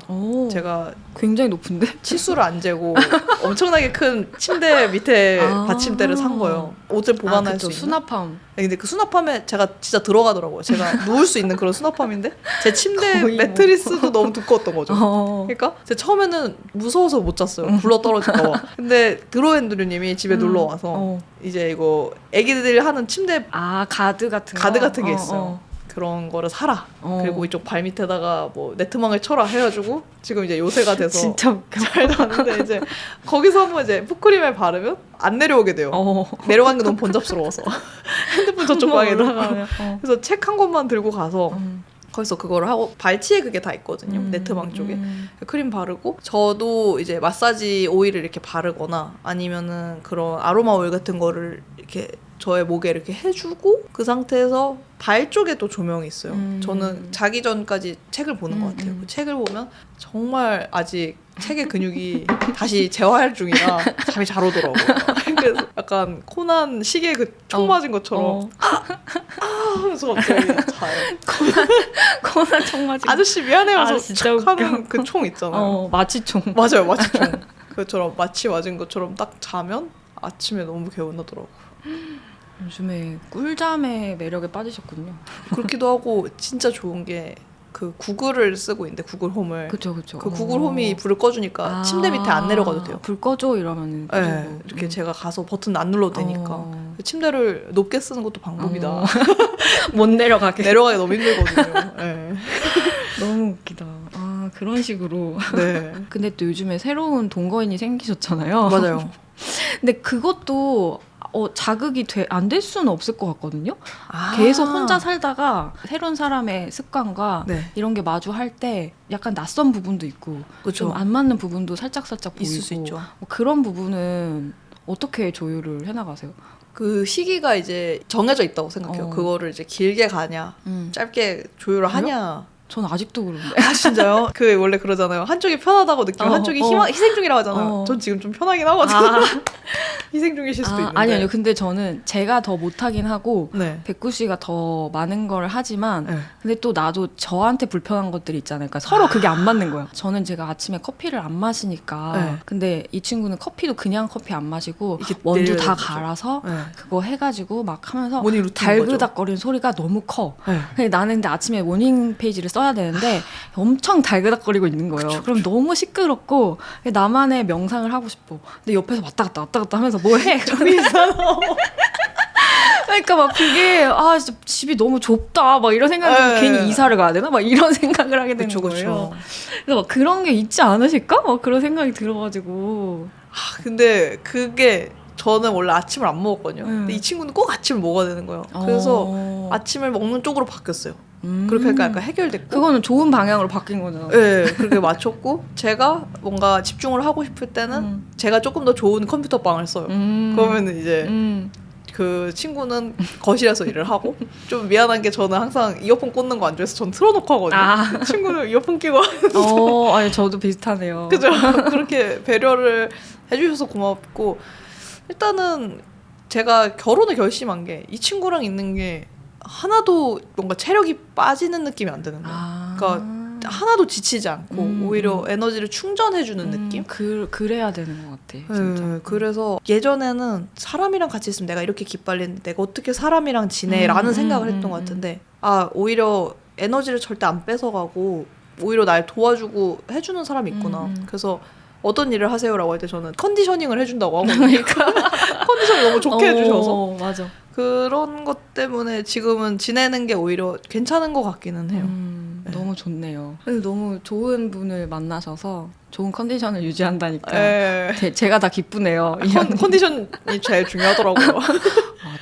제가 굉장히 높은데? 치수를 안 재고 엄청나게 큰 침대 밑에 받침대를 산 거예요. 옷을 보관할 수 있는. 수납함. 근데 그 수납함에 제가 진짜 들어가더라고요. 제가 누울 수 있는 그런 수납함인데 제 침대 매트리스도 너무 두꺼웠던 거죠. 그러니까 제가 처음에는 무서워서 못 잤어요. 굴러 떨어질까 봐. 근데 드로앤드류님이 집에 놀러 와서 이제 이거 애기들이 하는 침대 가드 같은 게 있어요. 그런 거를 사라. 어. 그리고 이쪽 발 밑에다가 뭐 네트망을 쳐라 해가지고 지금 이제 요새가 돼서 진짜 웃겨. 잘 나는데 이제 거기서 한번 이제 풋크림을 바르면 안 내려오게 돼요. 어. 내려가는 게 너무 번잡스러워서 핸드폰 저쪽 방에 놓고 올라가면, 그래서 책 한 권만 들고 가서 음. 거기서 그거를 하고 발치에 그게 다 있거든요. 네트망 쪽에 크림 바르고 저도 이제 마사지 오일을 이렇게 바르거나 아니면은 그런 아로마 오일 같은 거를 이렇게 저의 목에 이렇게 해주고 그 상태에서 발 쪽에 또 조명이 있어요. 저는 자기 전까지 책을 보는 것 같아요. 그 책을 보면 정말 아직 책의 근육이 다시 재활 중이라 잠이 잘 오더라고요. 그래서 약간 코난 시계에 그 총 맞은 것처럼 하면서 갑자기 자요. 코난 총 맞은 아저씨 미안해요. 진짜 웃겨. 하는 그 총 있잖아요. 마취총. 맞아요, 마취총. 그처럼 마취 맞은 것처럼 딱 자면 아침에 너무 개운하더라고. 요즘에 꿀잠의 매력에 빠지셨군요. 그렇기도 하고 진짜 좋은 게 그 구글을 쓰고 있는데 구글 홈을 그쵸. 그 구글 홈이 불을 꺼주니까 침대 밑에 안 내려가도 돼요. 불 꺼줘 이러면은. 네, 이렇게 제가 가서 버튼 안 눌러도 되니까 침대를 높게 쓰는 것도 방법이다. 못 내려가게. 내려가기 너무 힘들거든요. 네. 너무 웃기다. 아 그런 식으로. 네. 근데 또 요즘에 새로운 동거인이 생기셨잖아요. 맞아요. 근데 그것도 자극이 안 될 수는 없을 것 같거든요. 아. 계속 혼자 살다가 새로운 사람의 습관과 네. 이런 게 마주할 때 약간 낯선 부분도 있고 그쵸. 좀 안 맞는 부분도 살짝 보이고 있을 수 있죠. 뭐 그런 부분은 어떻게 조율을 해나가세요? 그 시기가 이제 정해져 있다고 생각해요. 그거를 이제 길게 가냐, 짧게 조율을 그래요? 하냐. 전 아직도 그런데. 아 진짜요? 그 원래 그러잖아요. 한쪽이 편하다고 느끼면 한쪽이 희생 중이라고 하잖아요. 전 지금 좀 편하긴 하거든요. 희생 중이실 수도 있는데. 아니요. 근데 저는 제가 더 못하긴 하고 네. 백구 씨가 더 많은 걸 하지만 네. 근데 또 나도 저한테 불편한 것들이 있잖아요. 그러니까 서로 그게 안 맞는 거야. 저는 제가 아침에 커피를 안 마시니까 네. 근데 이 친구는 커피도 그냥 커피 안 마시고 이게 원두 내려야 다 되는 거죠. 갈아서 네. 그거 해가지고 막 하면서 모닝 루틴인 거죠. 달그닥거리는 소리가 너무 커. 네. 근데 나는 근데 아침에 모닝 페이지를 써야 되는데 엄청 달그닥거리고 있는 거예요. 그쵸, 그럼 너무 시끄럽고 나만의 명상을 하고 싶어. 근데 옆에서 왔다 갔다 하면서 뭐 해? 그러니까 막 그게 진짜 집이 너무 좁다 막 이런 생각이 들고 괜히 이사를 가야 되나 막 이런 생각을 하게 되는 거예요. 그래서 막 그런 게 있지 않으실까? 막 그런 생각이 들어가지고. 근데 그게 저는 원래 아침을 안 먹었거든요. 근데 이 친구는 꼭 아침을 먹어야 되는 거예요. 그래서 아침을 먹는 쪽으로 바뀌었어요. 그렇게 하니까 약간 해결됐고. 그거는 좋은 방향으로 바뀐 거잖아. 네, 그렇게 맞췄고 제가 뭔가 집중을 하고 싶을 때는 제가 조금 더 좋은 컴퓨터 방을 써요. 그러면은 이제 그 친구는 거실에서 일을 하고 좀 미안한 게 저는 항상 이어폰 꽂는 거 안 좋아해서 전 틀어놓고 하거든요. 그 친구는 이어폰 끼고 아니 저도 비슷하네요. 그죠? 그렇게 배려를 해주셔서 고맙고 일단은 제가 결혼을 결심한 게 이 친구랑 있는 게 하나도 뭔가 체력이 빠지는 느낌이 안 드는 거예요. 그러니까 하나도 지치지 않고 오히려 에너지를 충전해주는 느낌? 그래야 되는 것 같아. 진짜. 그래서 예전에는 사람이랑 같이 있으면 내가 이렇게 기빨리는데 내가 어떻게 사람이랑 지내라는 생각을 했던 것 같은데 오히려 에너지를 절대 안 뺏어가고 오히려 날 도와주고 해주는 사람이 있구나. 그래서 어떤 일을 하세요라고 할 때 저는 컨디셔닝을 해준다고 하거든요. 컨디션을 너무 좋게 해주셔서 맞아. 그런 것 때문에 지금은 지내는 게 오히려 괜찮은 것 같기는 해요. 네. 너무 좋네요. 근데 너무 좋은 분을 만나셔서 좋은 컨디션을 유지한다니까 제가 다 기쁘네요. 컨디션이 제일 중요하더라고요.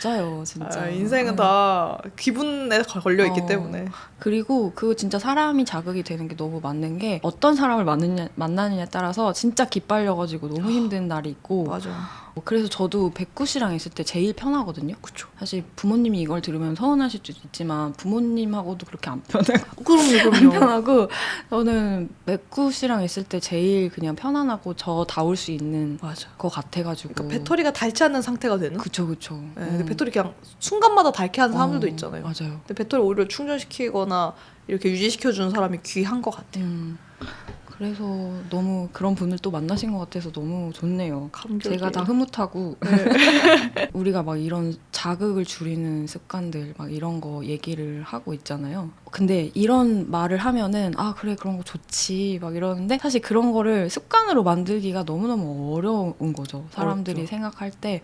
맞아요, 진짜. 인생은 다 기분에 걸려 있기 때문에. 그리고 그 진짜 사람이 자극이 되는 게 너무 맞는 게 어떤 사람을 만나느냐에 따라서 진짜 기빨려가지고 너무 힘든 날이 있고. 맞아. 그래서 저도 백구 씨랑 있을 때 제일 편하거든요. 그쵸. 사실 부모님이 이걸 들으면 서운하실 수도 있지만 부모님하고도 그렇게 안 편하고. 그럼요. 안 편하고 저는 백구 씨랑 있을 때 제일 그냥 편안하고 저다울 수 있는 것 같아가지고. 그러니까 배터리가 닳지 않는 상태가 되는? 그쵸. 네, 근데 배터리 그냥 순간마다 닳게 하는 사람들도 있잖아요. 맞아요. 근데 배터리 오히려 충전시키거나 이렇게 유지시켜주는 사람이 귀한 것 같아요. 그래서 너무 그런 분을 또 만나신 것 같아서 너무 좋네요. 감격이에요. 제가 다 흐뭇하고 우리가 막 이런 자극을 줄이는 습관들 막 이런 거 얘기를 하고 있잖아요. 근데 이런 말을 하면은 아 그래 그런 거 좋지 막 이러는데 사실 그런 거를 습관으로 만들기가 너무너무 어려운 거죠. 사람들이 어렵죠. 생각할 때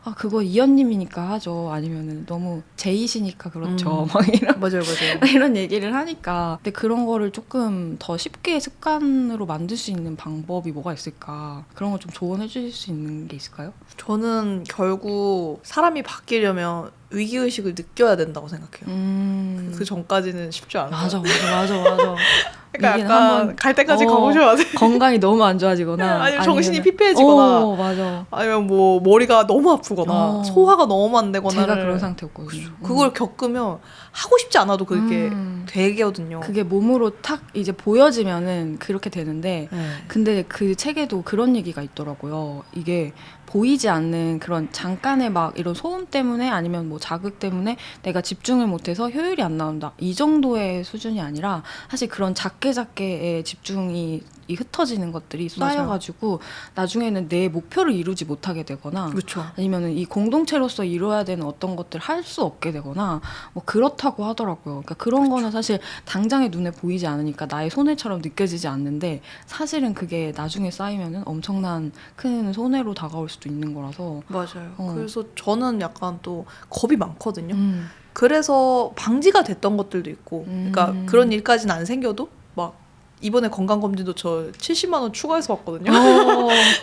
아 그거 이현님이니까 하죠. 아니면은 너무 제이시니까 그렇죠. 막 이런 맞아요. 이런 얘기를 하니까 근데 그런 거를 조금 더 쉽게 습관으로 만들 수 있는 방법이 뭐가 있을까? 그런 거 좀 조언해 주실 수 있는 게 있을까요? 저는 결국 사람이 바뀌려면 위기의식을 느껴야 된다고 생각해요. 그 전까지는 쉽지 않아요. 맞아. 그러니까 위기는 약간 한번 갈 때까지 가보셔야 돼. 건강이 너무 안 좋아지거나 아니면 정신이 피폐해지거나 맞아. 아니면 뭐 머리가 너무 아프거나 소화가 너무 안 되거나 제가 그런 상태였거든요. 그걸 겪으면 하고 싶지 않아도 그렇게 되거든요. 그게 몸으로 탁 이제 보여지면은 그렇게 되는데 근데 그 책에도 그런 얘기가 있더라고요. 이게 보이지 않는 그런 잠깐의 막 이런 소음 때문에 아니면 뭐 자극 때문에 내가 집중을 못해서 효율이 안 나온다. 이 정도의 수준이 아니라 사실 그런 작게의 집중이 흩어지는 것들이 쌓여가지고 나중에는 내 목표를 이루지 못하게 되거나 그렇죠. 아니면은 이 공동체로서 이루어야 되는 어떤 것들을 할 수 없게 되거나 뭐 그렇다고 하더라고요. 그러니까 그런 거는 사실 당장에 눈에 보이지 않으니까 나의 손해처럼 느껴지지 않는데 사실은 그게 나중에 쌓이면은 엄청난 큰 손해로 다가올 수도 있는 거라서 맞아요. 그래서 저는 약간 또 겁이 많거든요. 음. 그래서 방지가 됐던 것들도 있고 그러니까 그런 일까지는 안 생겨도 막 이번에 건강검진도 저 70만 원 추가해서 받거든요.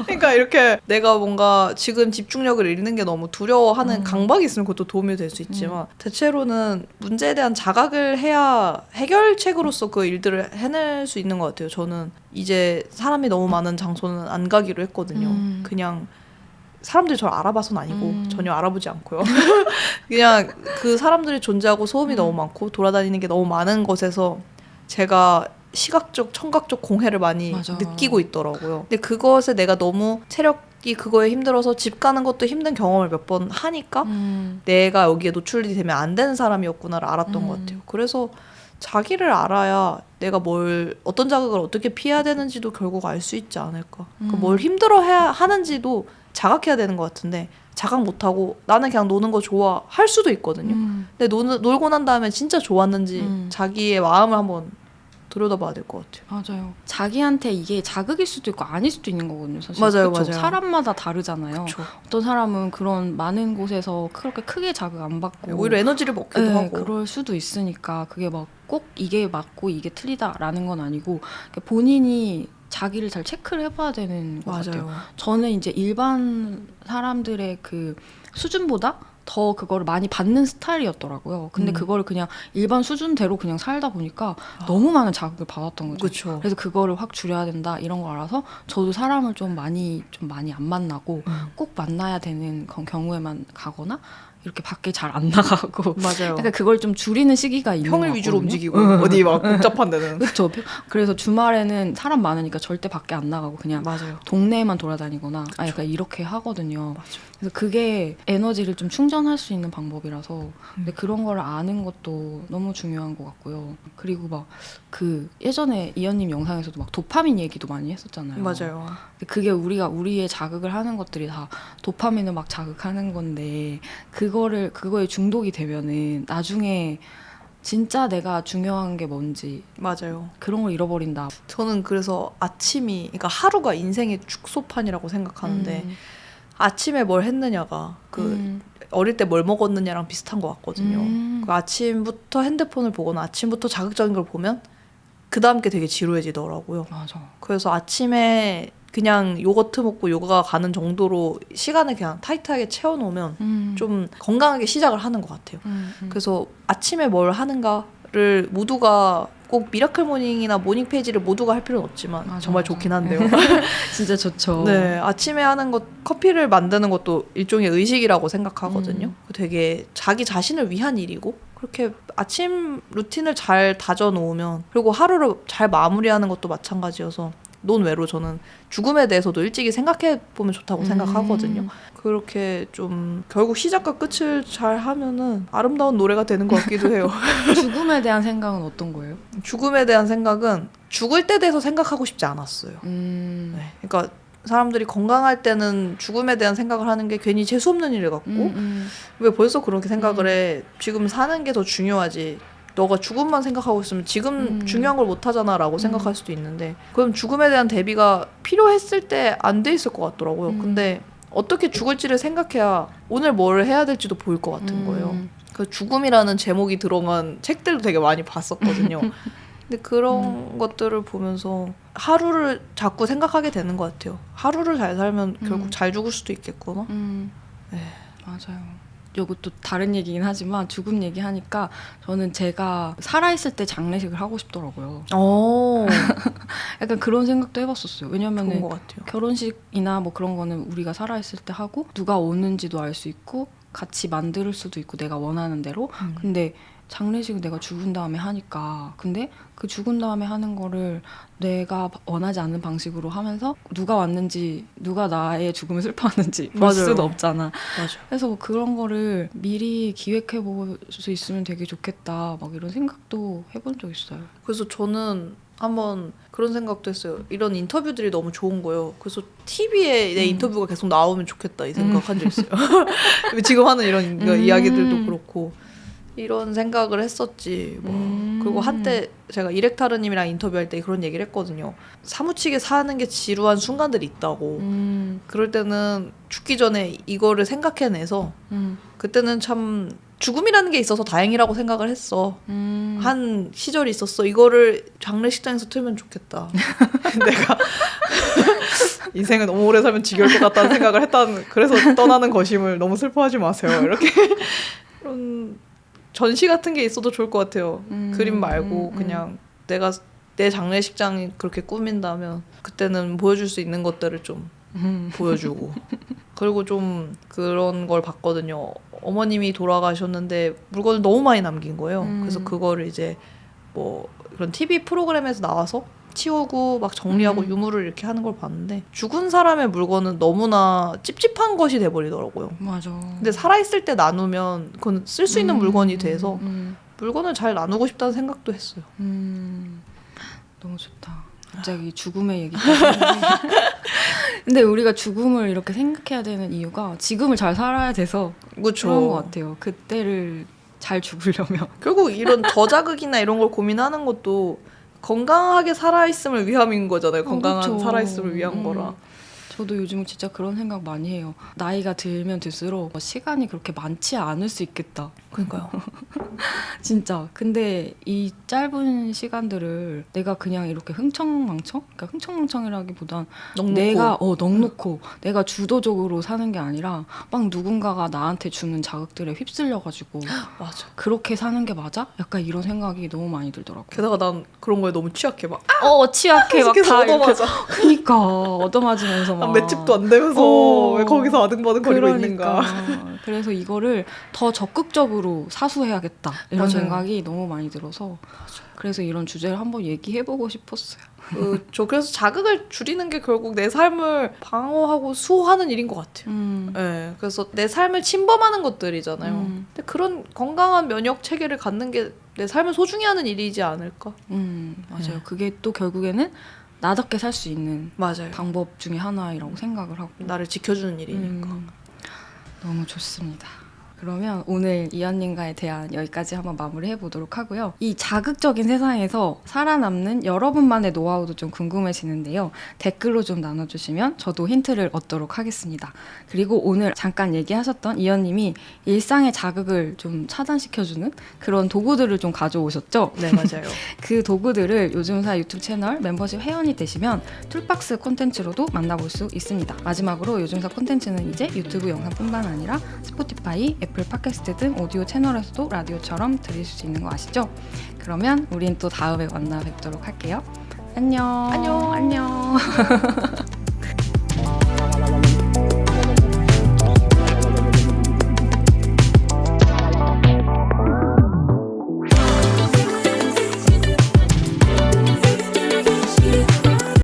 그러니까 이렇게 내가 뭔가 지금 집중력을 잃는 게 너무 두려워하는 강박이 있으면 그것도 도움이 될 수 있지만 대체로는 문제에 대한 자각을 해야 해결책으로서 그 일들을 해낼 수 있는 것 같아요. 저는 이제 사람이 너무 많은 장소는 안 가기로 했거든요. 그냥 사람들이 저를 알아봐서는 아니고 전혀 알아보지 않고요. 그냥 그 사람들이 존재하고 소음이 너무 많고 돌아다니는 게 너무 많은 곳에서 제가 시각적, 청각적 공해를 많이 맞아. 느끼고 있더라고요. 근데 그것에 내가 너무 체력이 그거에 힘들어서 집 가는 것도 힘든 경험을 몇 번 하니까 내가 여기에 노출이 되면 안 되는 사람이었구나를 알았던 것 같아요. 그래서 자기를 알아야 내가 어떤 자극을 어떻게 피해야 되는지도 결국 알 수 있지 않을까. 그러니까 뭘 힘들어해야 하는지도 자각해야 되는 것 같은데 자각 못하고 나는 그냥 노는 거 좋아할 수도 있거든요. 근데 놀고 난 다음에 진짜 좋았는지 자기의 마음을 한번 들여다봐야 될 것 같아요. 맞아요. 자기한테 이게 자극일 수도 있고 아닐 수도 있는 거거든요. 사실. 맞아요. 사람마다 다르잖아요. 그쵸. 어떤 사람은 그런 많은 곳에서 그렇게 크게 자극 안 받고 오히려 에너지를 먹기도 하고. 그럴 수도 있으니까 그게 막 꼭 이게 맞고 이게 틀리다라는 건 아니고 본인이 자기를 잘 체크를 해봐야 되는 것 같아요. 저는 이제 일반 사람들의 그 수준보다 더 그거를 많이 받는 스타일이었더라고요. 근데 그거를 그냥 일반 수준대로 그냥 살다 보니까 너무 많은 자극을 받았던 거죠. 그쵸. 그래서 그거를 확 줄여야 된다 이런 걸 알아서 저도 사람을 좀 많이 안 만나고 꼭 만나야 되는 경우에만 가거나 이렇게 밖에 잘 안 나가고 맞아요. 그러니까 그걸 좀 줄이는 시기가 있는 평일 것 위주로 같거든요. 움직이고 어디 막 복잡한 데는. 그렇죠. 그래서 주말에는 사람 많으니까 절대 밖에 안 나가고 그냥 맞아요. 동네에만 돌아다니거나 약간 이렇게 하거든요. 맞아. 그래서 그게 에너지를 좀 충전할 수 있는 방법이라서 근데 그런 걸 아는 것도 너무 중요한 것 같고요. 그리고 막 그 예전에 이현님 영상에서도 막 도파민 얘기도 많이 했었잖아요. 맞아요. 근데 그게 우리의 자극을 하는 것들이 다 도파민을 막 자극하는 건데 그거에 중독이 되면은 나중에 진짜 내가 중요한 게 뭔지 맞아요. 그런 걸 잃어버린다. 저는 그래서 그러니까 하루가 인생의 축소판이라고 생각하는데 아침에 뭘 했느냐가 어릴 때 뭘 먹었느냐랑 비슷한 것 같거든요. 그 아침부터 핸드폰을 보거나 아침부터 자극적인 걸 보면 그 다음 게 되게 지루해지더라고요. 맞아. 그래서 아침에 그냥 요거트 먹고 요가 가는 정도로 시간을 그냥 타이트하게 채워놓으면 좀 건강하게 시작을 하는 것 같아요. 그래서 아침에 뭘 하는가를 모두가 꼭 미라클 모닝이나 모닝 페이지를 모두가 할 필요는 없지만 정말 좋긴 한데요. 진짜 좋죠. 네, 아침에 하는 것 커피를 만드는 것도 일종의 의식이라고 생각하거든요. 되게 자기 자신을 위한 일이고 그렇게 아침 루틴을 잘 다져 놓으면 그리고 하루를 잘 마무리하는 것도 마찬가지여서 논외로 저는 죽음에 대해서도 일찍이 생각해 보면 좋다고 생각하거든요. 그렇게 좀 결국 시작과 끝을 잘 하면은 아름다운 노래가 되는 것 같기도 해요. 죽음에 대한 생각은 어떤 거예요? 죽음에 대한 생각은 죽을 때 대해서 생각하고 싶지 않았어요. 네. 그러니까 사람들이 건강할 때는 죽음에 대한 생각을 하는 게 괜히 재수없는 일 같고 왜 벌써 그렇게 생각을 해. 지금 사는 게 더 중요하지. 너가 죽음만 생각하고 있으면 지금 중요한 걸 못하잖아 라고 생각할 수도 있는데 그럼 죽음에 대한 대비가 필요했을 때 안 돼 있을 것 같더라고요. 근데 어떻게 죽을지를 생각해야 오늘 뭘 해야 될지도 보일 것 같은 거예요. 그 죽음이라는 제목이 들어간 책들도 되게 많이 봤었거든요. 근데 그런 것들을 보면서 하루를 자꾸 생각하게 되는 것 같아요. 하루를 잘 살면 결국 잘 죽을 수도 있겠구나. 네. 맞아요. 이것도 다른 얘기긴 하지만 죽음 얘기하니까 저는 제가 살아있을 때 장례식을 하고 싶더라고요. 약간 그런 생각도 해봤었어요. 왜냐면은 좋은 것 같아요. 결혼식이나 뭐 그런 거는 우리가 살아있을 때 하고 누가 오는지도 알 수 있고 같이 만들 수도 있고 내가 원하는 대로. 근데 장례식은 내가 죽은 다음에 하니까 근데 그 죽은 다음에 하는 거를 내가 원하지 않는 방식으로 하면서 누가 왔는지 누가 나의 죽음을 슬퍼하는지 볼 맞아요. 수도 없잖아. 맞아. 그래서 그런 거를 미리 기획해 볼 수 있으면 되게 좋겠다 막 이런 생각도 해본 적 있어요. 그래서 저는 한번 그런 생각도 했어요. 이런 인터뷰들이 너무 좋은 거예요. 그래서 TV에 내 인터뷰가 계속 나오면 좋겠다 이 생각한 적 있어요. 지금 하는 이런 이야기들도 그렇고 이런 생각을 했었지. 그리고 한때 제가 이렉타르님이랑 인터뷰할 때 그런 얘기를 했거든요. 사무치게 사는 게 지루한 순간들이 있다고. 그럴 때는 죽기 전에 이거를 생각해내서 그때는 참 죽음이라는 게 있어서 다행이라고 생각을 했어. 한 시절이 있었어. 이거를 장례식장에서 틀면 좋겠다. 내가 인생은 너무 오래 살면 지겨울 것 같다는 생각을 했다는. 그래서 떠나는 것임을 너무 슬퍼하지 마세요. 이렇게 그런 전시 같은 게 있어도 좋을 것 같아요. 그림 말고 그냥 내가 내 장례식장이 그렇게 꾸민다면 그때는 보여줄 수 있는 것들을 좀 보여주고 그리고 좀 그런 걸 봤거든요. 어머님이 돌아가셨는데 물건을 너무 많이 남긴 거예요. 그래서 그거를 이제 뭐 그런 TV 프로그램에서 나와서 치우고 막 정리하고 유물을 이렇게 하는 걸 봤는데 죽은 사람의 물건은 너무나 찝찝한 것이 돼버리더라고요. 맞아. 근데 살아있을 때 나누면 그건 쓸 수 있는 물건이 돼서 물건을 잘 나누고 싶다는 생각도 했어요. 너무 좋다. 갑자기 죽음의 얘기까지 했는데 근데 우리가 죽음을 이렇게 생각해야 되는 이유가 지금을 잘 살아야 돼서 그렇죠. 그런 것 같아요. 그때를 잘 죽으려면 결국 이런 저자극이나 이런 걸 고민하는 것도 건강하게 살아있음을 위함인 거잖아요. 건강한 그렇죠. 살아있음을 위한 거라. 저도 요즘 진짜 그런 생각 많이 해요. 나이가 들면 들수록 시간이 그렇게 많지 않을 수 있겠다. 그러니까요. 진짜. 근데 이 짧은 시간들을 내가 그냥 이렇게 흥청망청? 그러니까 흥청망청이라기보단 넉넉고. 내가 넉놓고 내가 주도적으로 사는 게 아니라 막 누군가가 나한테 주는 자극들에 휩쓸려가지고 맞아. 그렇게 사는 게 맞아? 약간 이런 생각이 너무 많이 들더라고요. 게다가 난 그런 거에 너무 취약해. 막 취약해. 막 계속 다 이렇게. 얻어맞아. 그니까 얻어맞으면서 막. 맷집도 안 되면서 왜 거기서 아등바등 거리고 있는가. 그래서 이거를 더 적극적으로 사수해야겠다 이런 맞아요. 생각이 너무 많이 들어서 그래서 이런 주제를 한번 얘기해보고 싶었어요. 저 그래서 자극을 줄이는 게 결국 내 삶을 방어하고 수호하는 일인 것 같아요. 네, 그래서 내 삶을 침범하는 것들이잖아요. 근데 그런 건강한 면역 체계를 갖는 게 내 삶을 소중히 하는 일이지 않을까? 맞아요. 그게 또 결국에는 나답게 살 수 있는 맞아요. 방법 중에 하나이라고 생각을 하고 나를 지켜주는 일이니까. 너무 좋습니다. 그러면 오늘 이언님과의 대화 여기까지 한번 마무리해 보도록 하고요. 이 자극적인 세상에서 살아남는 여러분만의 노하우도 좀 궁금해지는데요. 댓글로 좀 나눠주시면 저도 힌트를 얻도록 하겠습니다. 그리고 오늘 잠깐 얘기하셨던 이언님이 일상의 자극을 좀 차단시켜주는 그런 도구들을 좀 가져오셨죠? 네, 맞아요. 그 도구들을 요즘사 유튜브 채널 멤버십 회원이 되시면 툴박스 콘텐츠로도 만나볼 수 있습니다. 마지막으로 요즘사 콘텐츠는 이제 유튜브 영상뿐만 아니라 스포티파이, 애플 팟캐스트 등 오디오 채널에서도 라디오처럼 들으실 수 있는 거 아시죠? 그러면 우린 또 다음에 만나 뵙도록 할게요. 안녕. 안녕. 안녕.